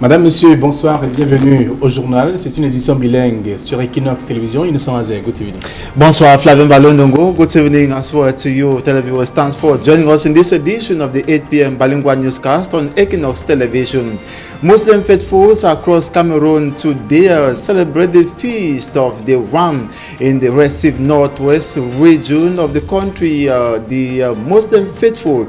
Madame, Monsieur, bonsoir et bienvenue au journal. C'est une édition bilingue sur Equinox Télévision. Innocent Azé, good evening. Bonsoir, Flavien Balondongo. Good evening as well to you, televiewers. Thanks for joining us in this edition of the 8 p.m. bilingual newscast on Equinox Television. Muslim faithfuls across Cameroon today celebrate the feast of the Ram in the Recife northwest region of the country. The Muslim faithful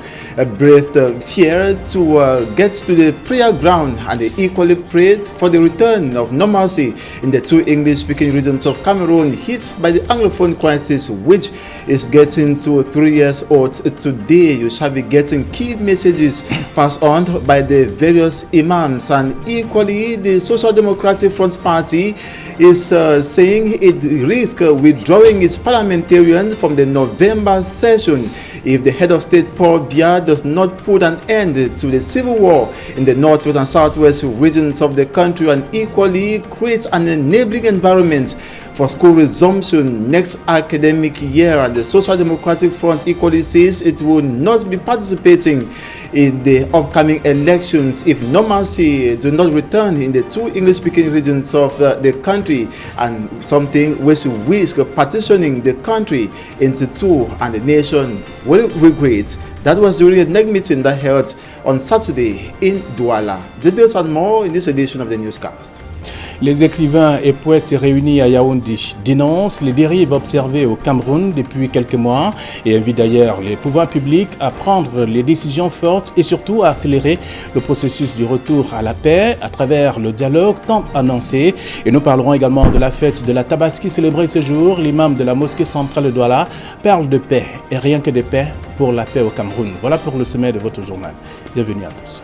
breathed fear to get to the prayer ground, and they equally prayed for the return of normalcy in the two English-speaking regions of Cameroon hit by the Anglophone crisis, which is getting to 3 years old today. You shall be getting key messages passed on by the various imams. And equally, the Social Democratic Front Party is saying it risks withdrawing its parliamentarians from the November session if the head of state Paul Biya does not put an end to the civil war in the northwest and southwest regions of the country, and equally creates an enabling environment for school resumption next academic year. And the Social Democratic Front equally says it will not be participating in the upcoming elections if normalcy do not return in the two English-speaking regions of the country, and something which risks partitioning the country into two, and the nation will regret. That was during a NEG meeting that held on Saturday in Douala. Details and more in this edition of the newscast. Les écrivains et poètes réunis à Yaoundé dénoncent les dérives observées au Cameroun depuis quelques mois et invitent d'ailleurs les pouvoirs publics à prendre les décisions fortes et surtout à accélérer le processus du retour à la paix à travers le dialogue tant annoncé. Et nous parlerons également de la fête de la Tabaski célébrée ce jour. L'imam de la mosquée centrale de Douala parle de paix et rien que de paix pour la paix au Cameroun. Voilà pour le sommet de votre journal. Bienvenue à tous.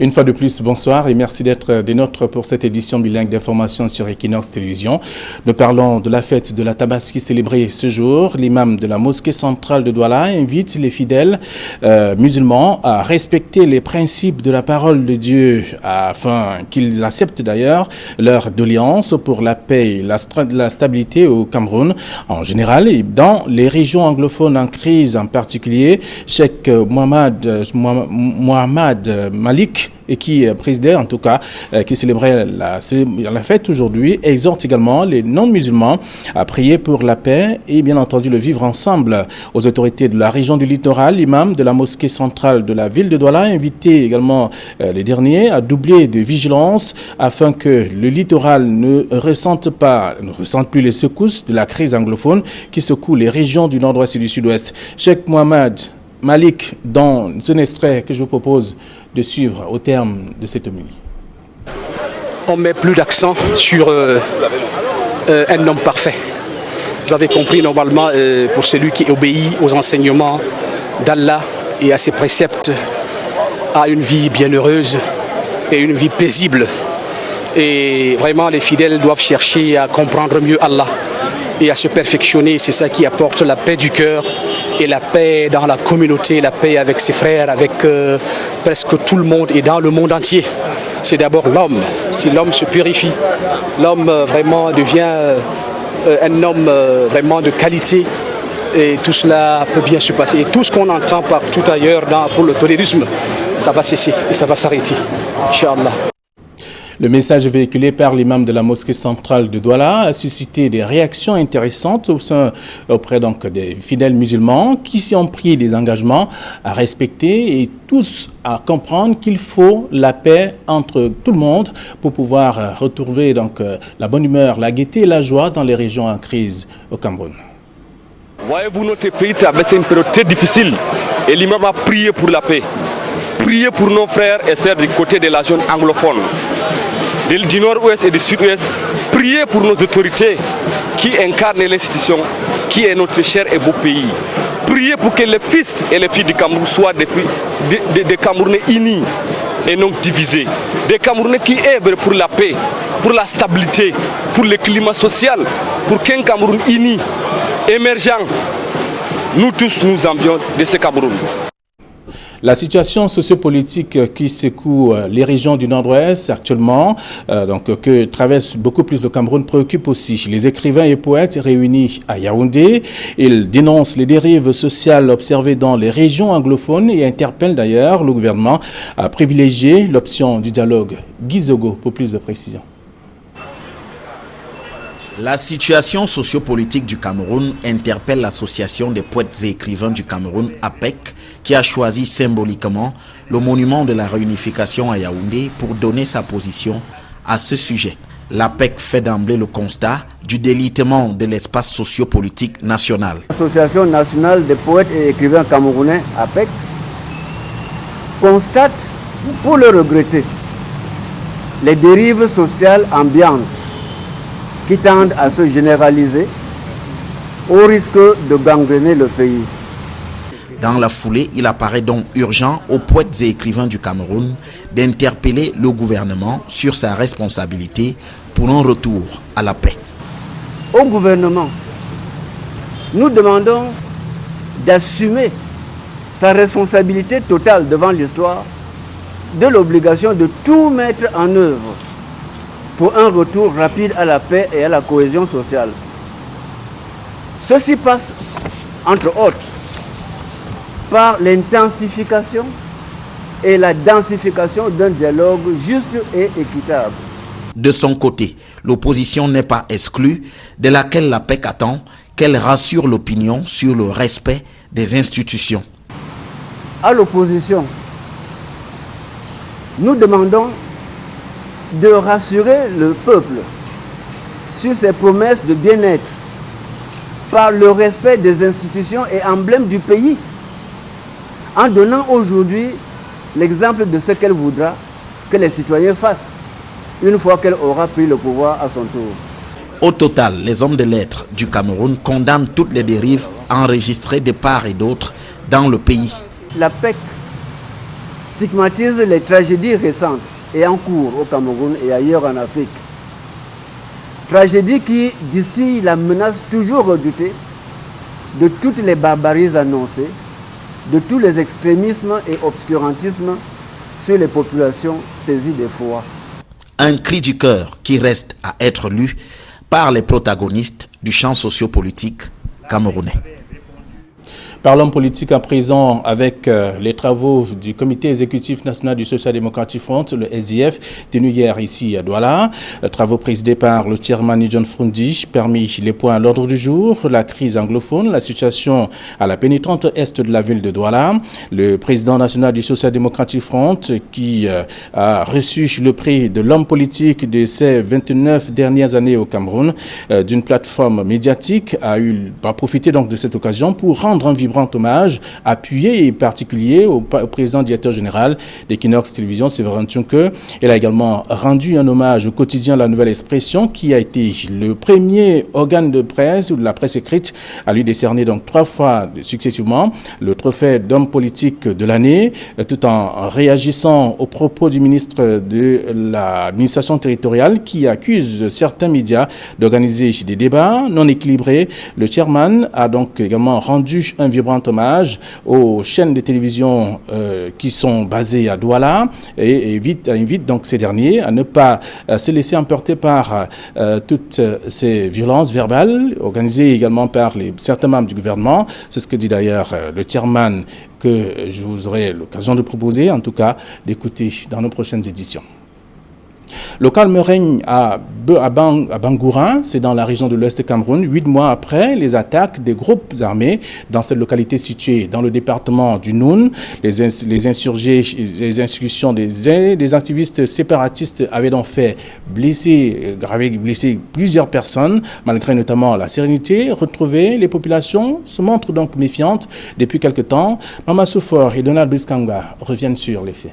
Une fois de plus, bonsoir et merci d'être des nôtres pour cette édition bilingue d'information sur Equinox Télévision. Nous parlons de la fête de la Tabaski célébrée ce jour. L'imam de la mosquée centrale de Douala invite les fidèles musulmans à respecter les principes de la parole de Dieu afin qu'ils acceptent d'ailleurs leur doléance pour la paix et la stabilité au Cameroun en général et dans les régions anglophones en crise en particulier. Cheikh Mohamed Malik et qui présidait en tout cas, qui célébrait la fête aujourd'hui, exhorte également les non-musulmans à prier pour la paix et bien entendu le vivre ensemble. Aux autorités de la région du littoral, l'imam de la mosquée centrale de la ville de Douala a invité également les derniers à doubler de vigilance afin que le littoral ne ressente plus les secousses de la crise anglophone qui secoue les régions du nord-ouest et du sud-ouest. Cheikh Mohamed Malik, dans un extrait que je vous propose de suivre au terme de cette homélie. On met plus d'accent sur un homme parfait. Vous avez compris, normalement, pour celui qui obéit aux enseignements d'Allah et à ses préceptes, a une vie bienheureuse et une vie paisible. Et vraiment, les fidèles doivent chercher à comprendre mieux Allah et à se perfectionner. C'est ça qui apporte la paix du cœur et la paix dans la communauté, la paix avec ses frères, avec presque tout le monde et dans le monde entier. C'est d'abord l'homme. Si l'homme se purifie, l'homme vraiment devient un homme vraiment de qualité, et tout cela peut bien se passer. Et tout ce qu'on entend partout ailleurs pour le terrorisme, ça va cesser et ça va s'arrêter. Inch'Allah. Le message véhiculé par l'imam de la mosquée centrale de Douala a suscité des réactions intéressantes auprès donc des fidèles musulmans qui s'y ont pris des engagements à respecter et tous à comprendre qu'il faut la paix entre tout le monde pour pouvoir retrouver donc la bonne humeur, la gaieté et la joie dans les régions en crise au Cameroun. Voyez-vous, notre pays traverse une période très difficile et l'imam a prié pour la paix. Priez pour nos frères et sœurs du côté de la zone anglophone, du nord-ouest et du sud-ouest. Priez pour nos autorités qui incarnent l'institution, qui est notre cher et beau pays. Priez pour que les fils et les filles du Cameroun soient des Camerounais unis et non divisés. Des Camerounais qui œuvrent pour la paix, pour la stabilité, pour le climat social, pour qu'un Cameroun uni, émergent. Nous tous, nous envions de ce Cameroun. La situation sociopolitique qui secoue les régions du Nord-Ouest actuellement, que traverse beaucoup plus le Cameroun, préoccupe aussi les écrivains et poètes réunis à Yaoundé. Ils dénoncent les dérives sociales observées dans les régions anglophones et interpellent d'ailleurs le gouvernement à privilégier l'option du dialogue. Guy Zogo pour plus de précisions. La situation sociopolitique du Cameroun interpelle l'association des poètes et écrivains du Cameroun, APEC, qui a choisi symboliquement le monument de la réunification à Yaoundé pour donner sa position à ce sujet. L'APEC fait d'emblée le constat du délitement de l'espace sociopolitique national. L'Association nationale des poètes et écrivains camerounais, APEC, constate, pour le regretter, les dérives sociales ambiantes qui tendent à se généraliser au risque de gangréner le pays. Dans la foulée, il apparaît donc urgent aux poètes et écrivains du Cameroun d'interpeller le gouvernement sur sa responsabilité pour un retour à la paix. Au gouvernement, nous demandons d'assumer sa responsabilité totale devant l'histoire, de l'obligation de tout mettre en œuvre pour un retour rapide à la paix et à la cohésion sociale. Ceci passe, entre autres, par l'intensification et la densification d'un dialogue juste et équitable. De son côté, l'opposition n'est pas exclue, de laquelle la PEC attend qu'elle rassure l'opinion sur le respect des institutions. À l'opposition, nous demandons de rassurer le peuple sur ses promesses de bien-être par le respect des institutions et emblèmes du pays, en donnant aujourd'hui l'exemple de ce qu'elle voudra que les citoyens fassent une fois qu'elle aura pris le pouvoir à son tour. Au total, les hommes de lettres du Cameroun condamnent toutes les dérives enregistrées de part et d'autre dans le pays. La PEC stigmatise les tragédies récentes et en cours au Cameroun et ailleurs en Afrique. Tragédie qui distille la menace toujours redoutée de toutes les barbaries annoncées, de tous les extrémismes et obscurantismes sur les populations saisies d'effroi. Un cri du cœur qui reste à être lu par les protagonistes du champ sociopolitique camerounais. Parlons politique à présent avec les travaux du Comité exécutif national du Social Democratic Front, le SDF, tenu hier ici à Douala. Travaux présidés par le chairman John Frundi. Parmi les points à l'ordre du jour, la crise anglophone, la situation à la pénétrante est de la ville de Douala. Le président national du Social Democratic Front, qui a reçu le prix de l'homme politique de ces 29 dernières années au Cameroun, d'une plateforme médiatique, a profité donc de cette occasion pour rendre un vibrant hommage appuyé et particulier au président directeur général d'Equinox Télévision, Séverin Tchunke. Elle a également rendu un hommage au quotidien La Nouvelle Expression, qui a été le premier organe de presse ou de la presse écrite à lui décerner donc 3 fois successivement le trophée d'homme politique de l'année, tout en réagissant aux propos du ministre de l'administration territoriale qui accuse certains médias d'organiser des débats non équilibrés. Le chairman a donc également rendu un vibrant hommage aux chaînes de télévision qui sont basées à Douala et invite donc ces derniers à ne pas se laisser emporter par toutes ces violences verbales organisées également par certains membres du gouvernement. C'est ce que dit d'ailleurs le chairman, que je vous aurai l'occasion de proposer, en tout cas d'écouter dans nos prochaines éditions. Le calme règne à Bangoura, c'est dans la région de l'Ouest Cameroun, 8 mois après les attaques des groupes armés dans cette localité située dans le département du Noun. Les insurrections des activistes séparatistes avaient donc fait blesser plusieurs personnes, malgré notamment la sérénité retrouvée. Les populations se montrent donc méfiantes depuis quelque temps. Mama Soufor et Donald Biskanga reviennent sur les faits.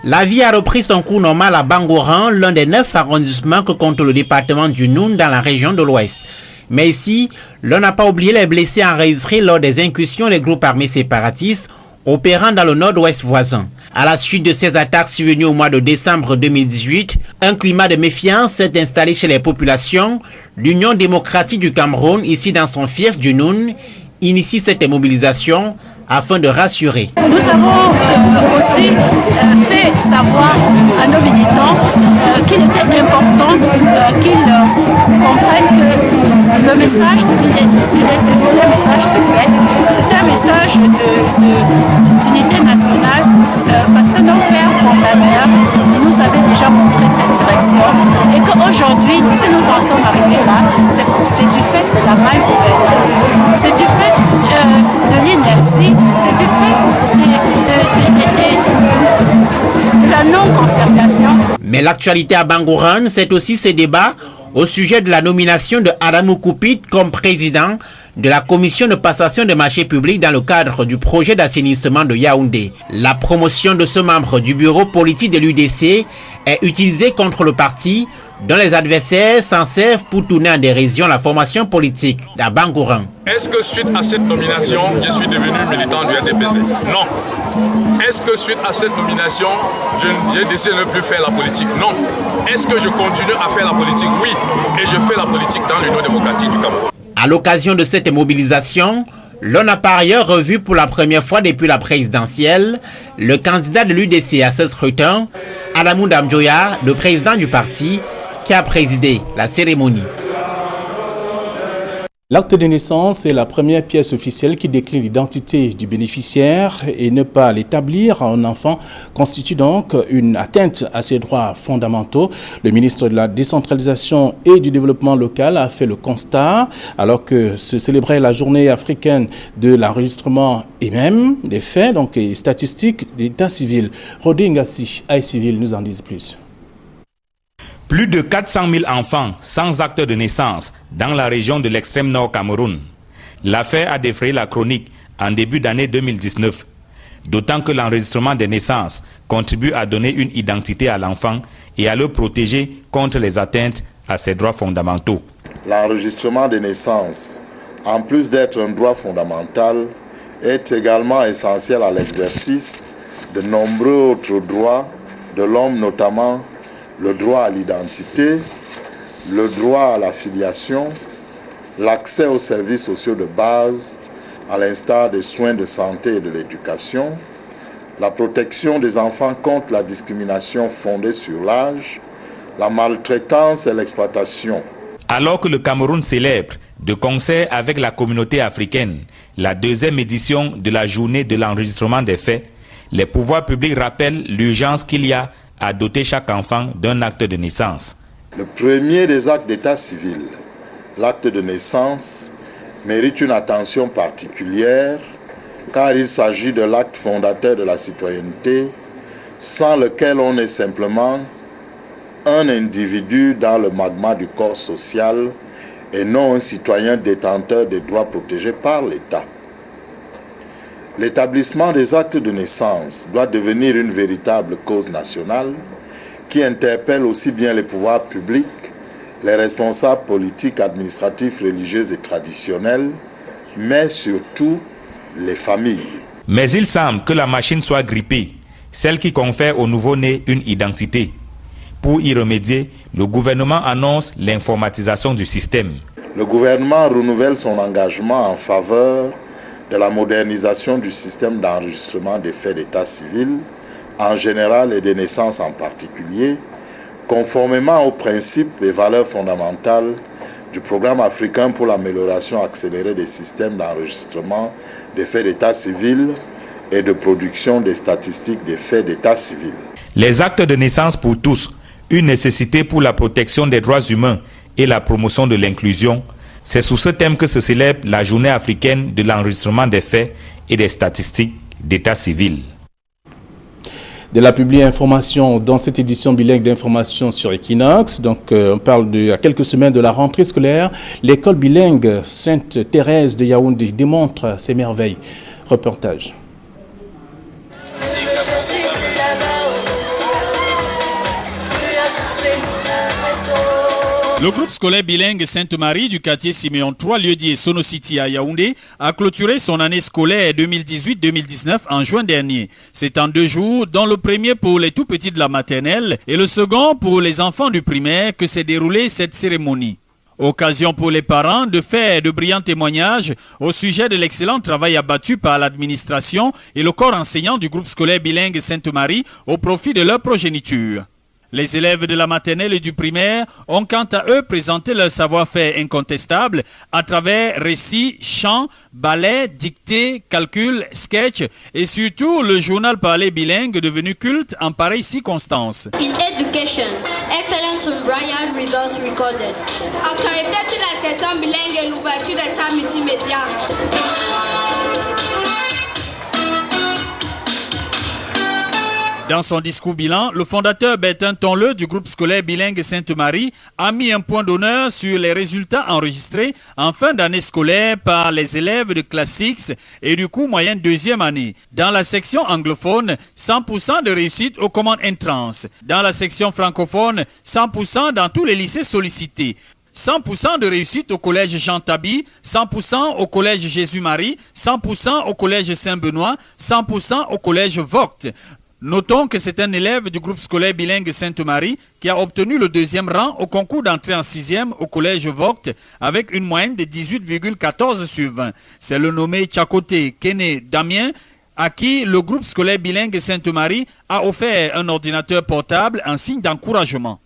La vie a repris son cours normal à Bangoran, l'un des 9 arrondissements que compte le département du Noun dans la région de l'Ouest. Mais ici, l'on n'a pas oublié les blessés enregistrés lors des incursions des groupes armés séparatistes opérant dans le nord-ouest voisin. À la suite de ces attaques survenues au mois de décembre 2018, un climat de méfiance s'est installé chez les populations. L'Union démocratique du Cameroun, ici dans son fief du Noun, initie cette mobilisation afin de rassurer. Nous avons aussi fait savoir à nos militants qu'il était important qu'ils comprennent que le message de l'UDC, c'est un message de paix, c'est un message d'unité nationale, parce que nos pères fondateurs nous avaient déjà montré cette direction et qu'aujourd'hui, si nous en sommes arrivés là, c'est du fait de la mal-gouvernance, c'est du fait de l'inertie, c'est du fait de la non-concertation. Mais l'actualité à Bangourane, c'est aussi ce débat au sujet de la nomination de Adamou Koupit comme président de la commission de passation des marchés publics dans le cadre du projet d'assainissement de Yaoundé. La promotion de ce membre du bureau politique de l'UDC est utilisée contre le parti dont les adversaires s'en servent pour tourner en dérision la formation politique d'Abangourane. Est-ce que suite à cette nomination, je suis devenu militant du RDPC? Non. Est-ce que suite à cette nomination, j'ai décidé de ne plus faire la politique? Non. Est-ce que je continue à faire la politique? Oui. Et je fais la politique dans l'Union démocratique du Cameroun. À l'occasion de cette mobilisation, l'on a par ailleurs revu pour la première fois depuis la présidentielle le candidat de l'UDC à ce scrutin, Adamou Damjoya, le président du parti, qui a présidé la cérémonie. L'acte de naissance est la première pièce officielle qui décline l'identité du bénéficiaire et ne pas l'établir à un enfant constitue donc une atteinte à ses droits fondamentaux. Le ministre de la décentralisation et du développement local a fait le constat alors que se célébrait la journée africaine de l'enregistrement et même des faits donc et statistiques d'état civil. Rodé Ngassi, Aïe Civil, nous en disent plus. Plus de 400 000 enfants sans acte de naissance dans la région de l'extrême nord Cameroun. L'affaire a défrayé la chronique en début d'année 2019. D'autant que l'enregistrement des naissances contribue à donner une identité à l'enfant et à le protéger contre les atteintes à ses droits fondamentaux. L'enregistrement des naissances, en plus d'être un droit fondamental, est également essentiel à l'exercice de nombreux autres droits de l'homme, notamment le droit à l'identité, le droit à la filiation, l'accès aux services sociaux de base, à l'instar des soins de santé et de l'éducation, la protection des enfants contre la discrimination fondée sur l'âge, la maltraitance et l'exploitation. Alors que le Cameroun célèbre, de concert avec la communauté africaine, la deuxième édition de la journée de l'enregistrement des faits, les pouvoirs publics rappellent l'urgence qu'il y a à doter chaque enfant d'un acte de naissance. Le premier des actes d'état civil, l'acte de naissance, mérite une attention particulière car il s'agit de l'acte fondateur de la citoyenneté sans lequel on est simplement un individu dans le magma du corps social et non un citoyen détenteur des droits protégés par l'État. L'établissement des actes de naissance doit devenir une véritable cause nationale qui interpelle aussi bien les pouvoirs publics, les responsables politiques, administratifs, religieux et traditionnels, mais surtout les familles. Mais il semble que la machine soit grippée, celle qui confère au nouveau-né une identité. Pour y remédier, le gouvernement annonce l'informatisation du système. Le gouvernement renouvelle son engagement en faveur de la modernisation du système d'enregistrement des faits d'état civil, en général et des naissances en particulier, conformément aux principes et valeurs fondamentales du programme africain pour l'amélioration accélérée des systèmes d'enregistrement des faits d'état civil et de production des statistiques des faits d'état civil. Les actes de naissance pour tous, une nécessité pour la protection des droits humains et la promotion de l'inclusion, c'est sous ce thème que se célèbre la journée africaine de l'enregistrement des faits et des statistiques d'état civil. De la publiée information dans cette édition bilingue d'information sur Equinox. Donc, on parle à quelques semaines de la rentrée scolaire. L'école bilingue Sainte-Thérèse de Yaoundé démontre ses merveilles. Reportage. Le groupe scolaire bilingue Sainte-Marie du quartier Siméon 3, lieu-dit Sono City à Yaoundé, a clôturé son année scolaire 2018-2019 en juin dernier. C'est en 2 jours, dont le premier pour les tout petits de la maternelle et le second pour les enfants du primaire, que s'est déroulée cette cérémonie. Occasion pour les parents de faire de brillants témoignages au sujet de l'excellent travail abattu par l'administration et le corps enseignant du groupe scolaire bilingue Sainte-Marie au profit de leur progéniture. Les élèves de la maternelle et du primaire ont quant à eux présenté leur savoir-faire incontestable à travers récits, chants, ballets, dictées, calculs, sketchs et surtout le journal parlé bilingue devenu culte en pareille circonstance. In education, excellence from Brian results recorded. Actualité sur la session bilingue et l'ouverture des salles multimédia. Dans son discours bilan, le fondateur Bertin Tonleux du groupe scolaire bilingue Sainte-Marie a mis un point d'honneur sur les résultats enregistrés en fin d'année scolaire par les élèves de classe 6 et du cours moyen deuxième année. Dans la section anglophone, 100% de réussite aux commandes entrance. Dans la section francophone, 100% dans tous les lycées sollicités. 100% de réussite au collège Jean Tabi, 100% au collège Jésus-Marie, 100% au collège Saint-Benoît, 100% au collège Vogt. Notons que c'est un élève du groupe scolaire bilingue Sainte-Marie qui a obtenu le deuxième rang au concours d'entrée en 6e au collège Vogt avec une moyenne de 18,14 sur 20. C'est le nommé Tchakoté Kene Damien à qui le groupe scolaire bilingue Sainte-Marie a offert un ordinateur portable en signe d'encouragement.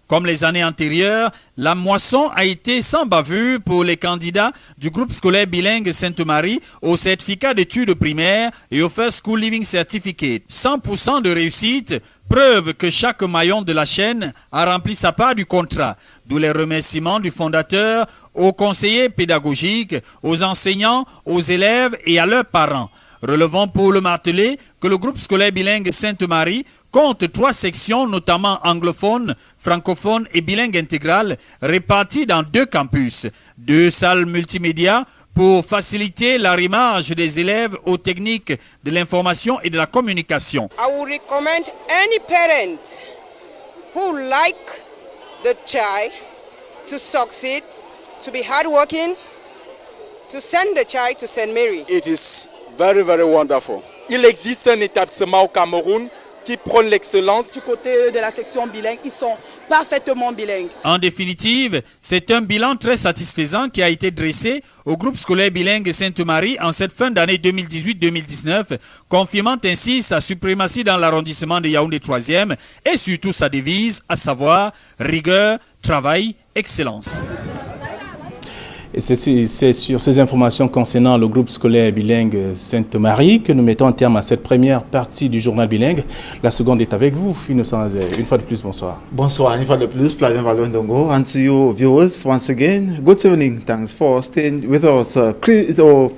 Comme les années antérieures, la moisson a été sans bavure pour les candidats du groupe scolaire bilingue Sainte-Marie au certificat d'études primaires et au First School Living Certificate. 100% de réussite, preuve que chaque maillon de la chaîne a rempli sa part du contrat. D'où les remerciements du fondateur aux conseillers pédagogiques, aux enseignants, aux élèves et à leurs parents. Relevons pour le marteler que le groupe scolaire bilingue Sainte-Marie compte 3 sections, notamment anglophones, francophones et bilingues intégrales, réparties dans 2 campus, 2 salles multimédia pour faciliter l'arrimage des élèves aux techniques de l'information et de la communication. I would recommend any parent who like the child to succeed, to be hardworking, to send the child to St. Mary. It is very, very wonderful. Il existe un établissement au Cameroun qui prône l'excellence. Du côté de la section bilingue, ils sont parfaitement bilingues. En définitive, c'est un bilan très satisfaisant qui a été dressé au groupe scolaire bilingue Sainte-Marie en cette fin d'année 2018-2019, confirmant ainsi sa suprématie dans l'arrondissement de Yaoundé 3e et surtout sa devise, à savoir rigueur, travail, excellence. Et c'est sur ces informations concernant le groupe scolaire bilingue Sainte-Marie que nous mettons un terme à cette première partie du journal bilingue. La seconde est avec vous, Innocent Azer. Une fois de plus, bonsoir. Bonsoir, une fois de plus, Flavien Valondongo. And to you viewers, once again, good evening. Thanks for staying with us.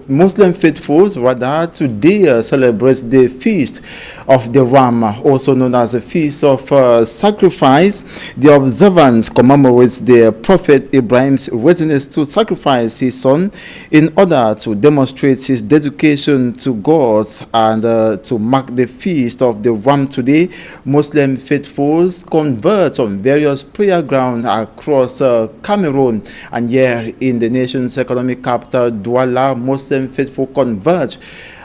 Muslim faithfuls, rather, today celebrates the feast of the Ram, also known as the Feast of Sacrifice. The observance commemorates the Prophet Ibrahim's readiness to sacrifice his son in order to demonstrate his dedication to God, and to mark the feast of the Ram today, Muslim faithfuls converge on various prayer grounds across Cameroon, and here in the nation's economic capital, Douala, Muslim faithful converge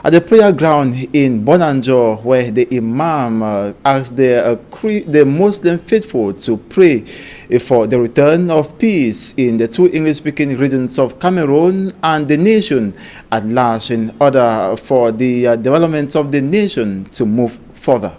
at the prayer ground in Bonanjo, where the Imam asked the Muslim faithful to pray for the return of peace in the 2 English-speaking regions of Cameroon and the nation at large, in order for the development of the nation to move further.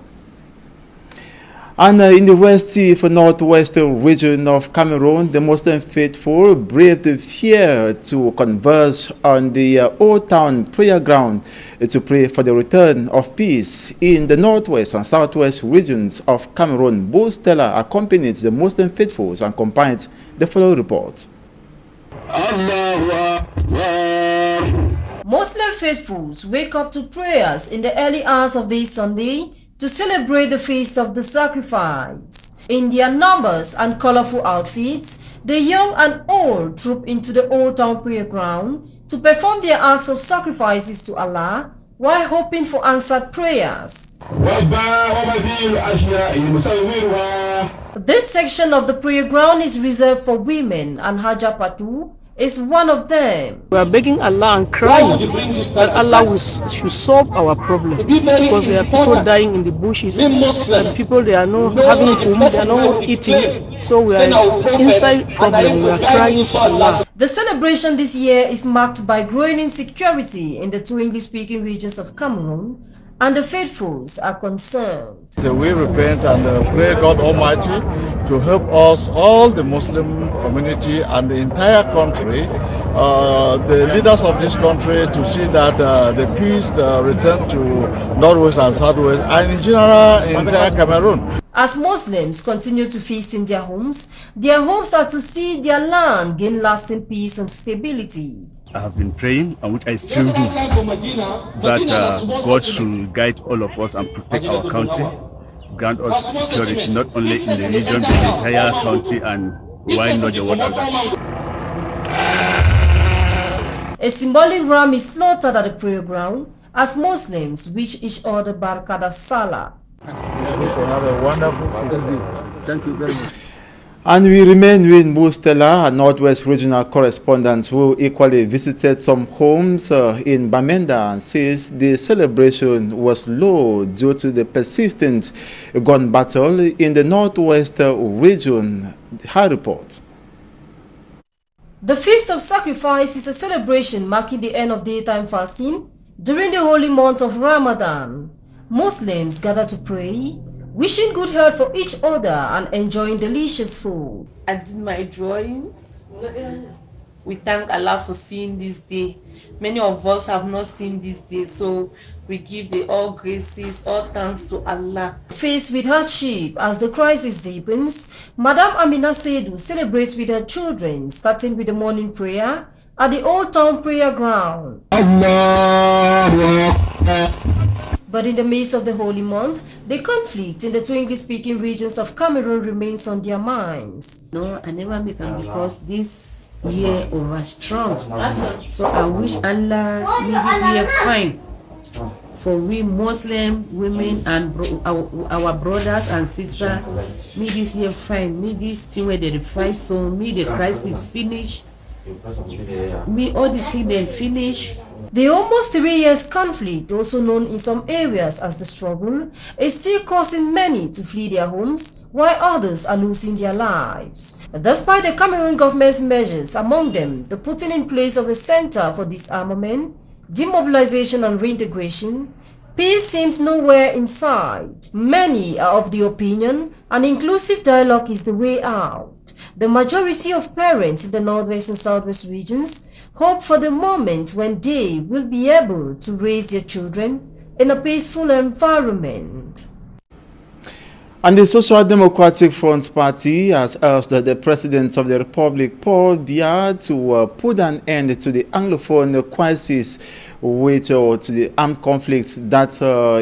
And in the Recife northwestern region of Cameroon, the Muslim faithful braved the fear to converge on the Old Town prayer ground to pray for the return of peace in the northwest and southwest regions of Cameroon. Bo Stella accompanied the Muslim faithfuls and compiled the following report. Muslim faithfuls wake up to prayers in the early hours of this Sunday to celebrate the feast of the sacrifice. In their numbers and colorful outfits, the young and old troop into the Old Town prayer ground to perform their acts of sacrifices to Allah while hoping for answered prayers. This section of the prayer ground is reserved for women, and Haja Patu, is one of them. We are begging Allah and crying that Allah should solve our problem, because there are people dying in the bushes and people, they are not having food, they are not eating. So we are inside problem. We are crying for Allah. The celebration this year is marked by growing insecurity in the two English-speaking regions of Cameroon, and the faithfuls are concerned. So we repent and pray God Almighty to help us, all the Muslim community and the entire country, the leaders of this country, to see that the peace return to Northwest and Southwest, and in general in entire Cameroon. As Muslims continue to feast in their hopes are to see their land gain lasting peace and stability. I have been praying, and which I still do, that God should guide all of us and protect our country, grant us security not only in the region but the entire country, and why not the world over. A symbolic ram is slaughtered at the prayer ground as Muslims wish each other Barakada Salah. Have a wonderful Christmas. Thank you very much. And we remain with Mo Stella, a Northwest regional correspondent who equally visited some homes in Bamenda, and says the celebration was low due to the persistent gun battle in the Northwest region. Her report. The Feast of Sacrifice is a celebration marking the end of daytime fasting during the holy month of Ramadan. Muslims gather to pray, wishing good health for each other and enjoying delicious food. I did my drawings. We thank Allah for seeing this day. Many of us have not seen this day, so we give the all graces, all thanks to Allah. Faced with hardship as the crisis deepens, Madam Amina Seydou celebrates with her children, starting with the morning prayer at the Old Town Prayer Ground. But in the midst of the holy month, the conflict in the two English-speaking regions of Cameroon remains on their minds. No, I never make them because this year was strong. So I wish Allah make this year fine for we Muslim women and our brothers and sisters. Make this year fine. Make this thing where they fight, so me the crisis finish. Me all these things then finish. The almost 3 years conflict, also known in some areas as the struggle, is still causing many to flee their homes, while others are losing their lives. Despite the Cameroon government's measures, among them the putting in place of the Center for Disarmament, Demobilization and Reintegration, peace seems nowhere in sight. Many are of the opinion an inclusive dialogue is the way out. The majority of parents in the Northwest and Southwest regions hope for the moment when they will be able to raise their children in a peaceful environment. And the Social Democratic Front Party has asked the President of the Republic, Paul Biya, to put an end to the Anglophone crisis, which to the armed conflicts that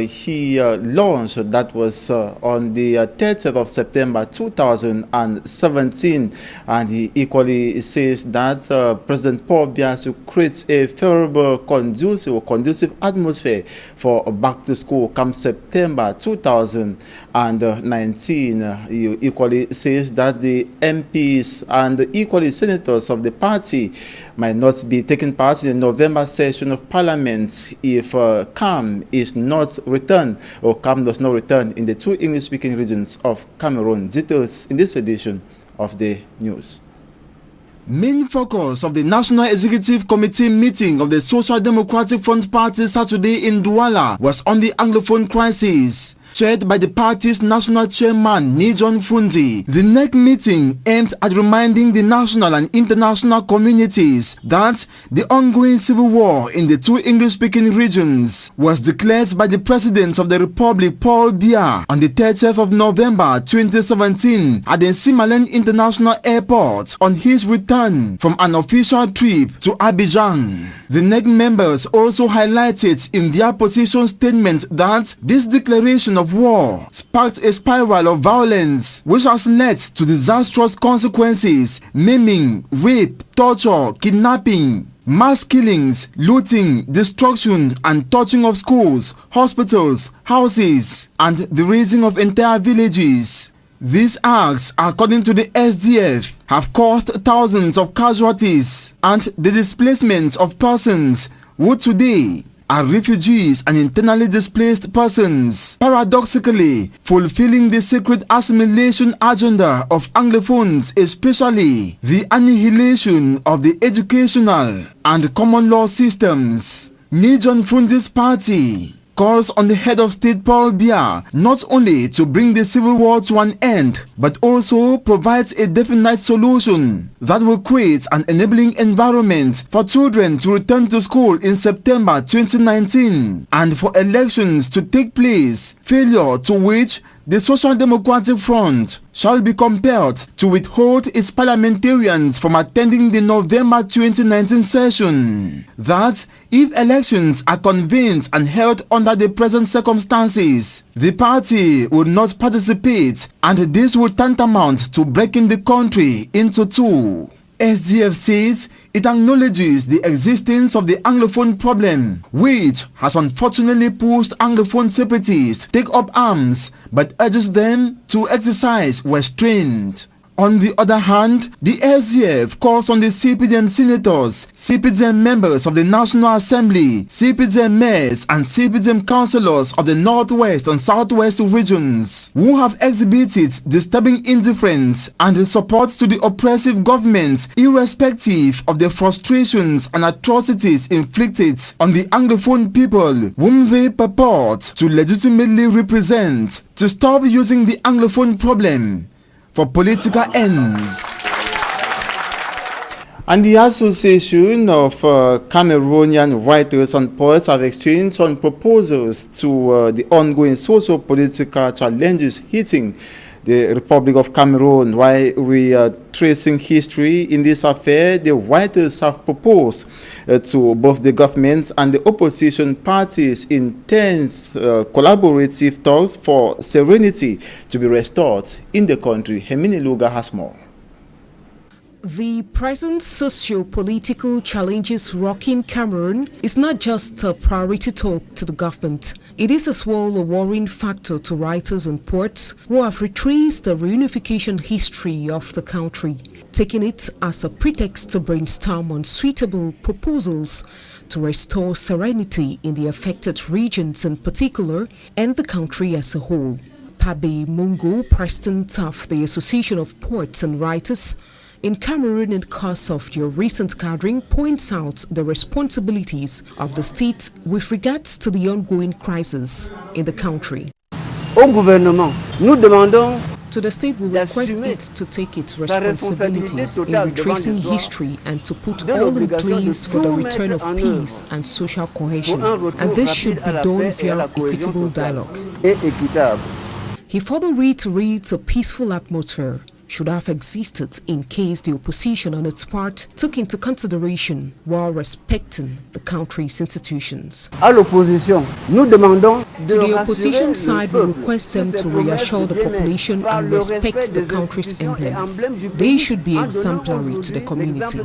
he launched. That was on the 30th of September 2017. And he equally says that President Paul Biya should create a favorable, conducive atmosphere for back to school come September 2019. He equally says that the MPs and equally senators of the party might not be taking part in the November session of Parliament if CAM is not returned, or CAM does not return in the two English-speaking regions of Cameroon. Details in this edition of the news. Main focus of the National Executive Committee meeting of the Social Democratic Front Party Saturday in Douala was on the Anglophone crisis. Chaired by the party's national chairman, Nijon Funzi, the NEC meeting aimed at reminding the national and international communities that the ongoing civil war in the two English-speaking regions was declared by the President of the Republic, Paul Biya, on the 30th of November 2017 at the Simalen International Airport on his return from an official trip to Abidjan. The NEC members also highlighted in their position statement that this declaration of war sparked a spiral of violence which has led to disastrous consequences: maiming, rape, torture, kidnapping, mass killings, looting, destruction and torching of schools, hospitals, houses, and the razing of entire villages. These acts, according to the SDF, have caused thousands of casualties and the displacement of persons who today are refugees and internally displaced persons, paradoxically fulfilling the secret assimilation agenda of Anglophones, especially the annihilation of the educational and common law systems. Nijon Fundi's party calls on the head of state Paul Biya not only to bring the civil war to an end, but also provides a definite solution that will create an enabling environment for children to return to school in September 2019 and for elections to take place, failure to which the Social Democratic Front shall be compelled to withhold its parliamentarians from attending the November 2019 session. That, if elections are convened and held under the present circumstances, the party would not participate, and this would tantamount to breaking the country into two. SDF says it acknowledges the existence of the Anglophone problem, which has unfortunately pushed Anglophone separatists to take up arms, but urges them to exercise restraint. On the other hand, the SDF calls on the CPDM senators, CPDM members of the National Assembly, CPDM mayors and CPDM councillors of the Northwest and Southwest regions, who have exhibited disturbing indifference and support to the oppressive government, irrespective of the frustrations and atrocities inflicted on the Anglophone people, whom they purport to legitimately represent, to stop using the Anglophone problem for political ends. And the Association of Cameroonian Writers and Poets have exchanged some proposals to the ongoing socio-political challenges hitting the Republic of Cameroon. While we are tracing history in this affair, the writers have proposed to both the government and the opposition parties intense collaborative talks for serenity to be restored in the country. Hemini Luga has more. The present socio-political challenges rocking Cameroon is not just a priority talk to the government. It is as well a worrying factor to writers and poets who have retraced the reunification history of the country, taking it as a pretext to brainstorm on suitable proposals to restore serenity in the affected regions in particular and the country as a whole. Pabe Mungo, president of the Association of Poets and Writers in Cameroon in the course of your recent gathering, points out the responsibilities of the state with regards to the ongoing crisis in the country. Au gouvernement, nous demandons to the state, we request it to take its responsibilities in retracing history and to put all in place for the return of peace and social cohesion. And this should be done via equitable dialogue. He further reiterates a peaceful atmosphere should have existed in case the opposition on its part took into consideration while respecting the country's institutions. À l'opposition, nous demandons to the opposition side, we request them to reassure the population and respect the country's emblems. They should be exemplary to the community.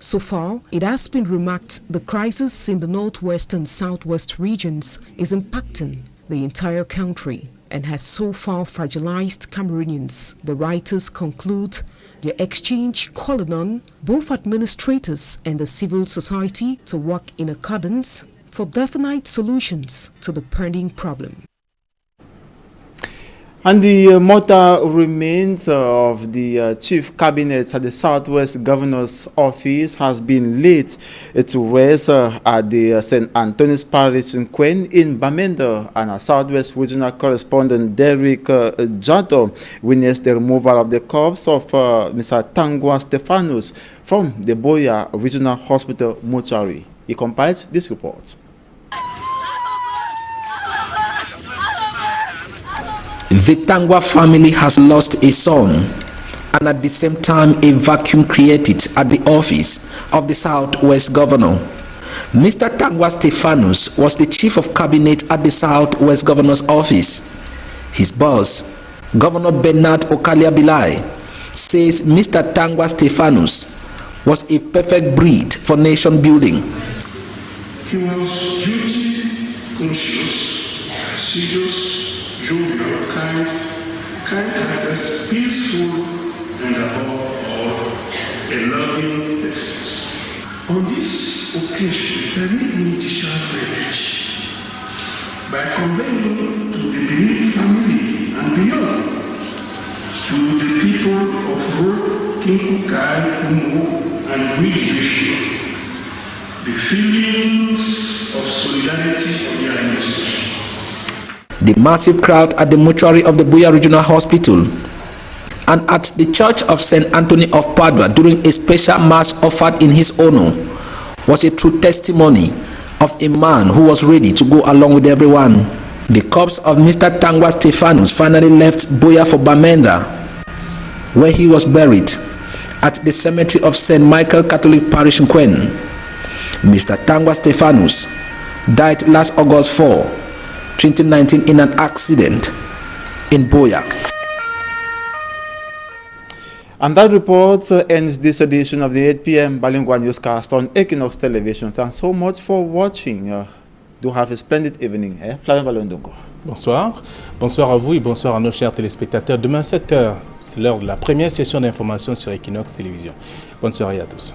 So far, it has been remarked the crisis in the northwest and southwest regions is impacting the entire country and has so far fragilized Cameroonians. The writers conclude their exchange calling on both administrators and the civil society to work in accordance for definite solutions to the pending problem. And the mortal remains of the chief cabinet at the Southwest Governor's Office has been laid to rest at the St. Anthony's Parish in Queen in Bamenda, and our Southwest Regional Correspondent Derek Jato witnessed the removal of the corpse of Mr. Tangwa Stephanus from the Boya Regional Hospital mortuary. He compiles this report. The Tangwa family has lost a son, and at the same time a vacuum created at the office of the Southwest Governor. Mr. Tangwa Stephanus was the chief of cabinet at the Southwest Governor's office. His boss, Governor Bernard Okalia Bilai, says Mr. Tangwa Stephanus was a perfect breed for nation building. He was duty conscious, serious, show your kind-hearted, peaceful, and above all, a loving person. On this occasion, permit me to share privilege by conveying to the Benin family and beyond, to the people of Road, Kinkukai, Umo, and Ridge, the feelings of solidarity of the administration. The massive crowd at the mortuary of the Buea Regional Hospital and at the Church of St. Anthony of Padua during a special mass offered in his honor was a true testimony of a man who was ready to go along with everyone. The corpse of Mr. Tangwa Stephanus finally left Buea for Bamenda, where he was buried at the cemetery of St. Michael Catholic Parish in Nkwen. Mr. Tangwa Stephanus died last August 4, 2019 in an accident in Buea. And that report ends this edition of the 8 p.m. Balingua Newscast on Equinox Television. Thanks so much for watching. Do have a splendid evening. Flavien Balondongo. Bonsoir. Bonsoir à vous et bonsoir à nos chers téléspectateurs. Demain 7h, c'est l'heure de la première session d'information sur Equinox Télévision. Bonne soirée à tous.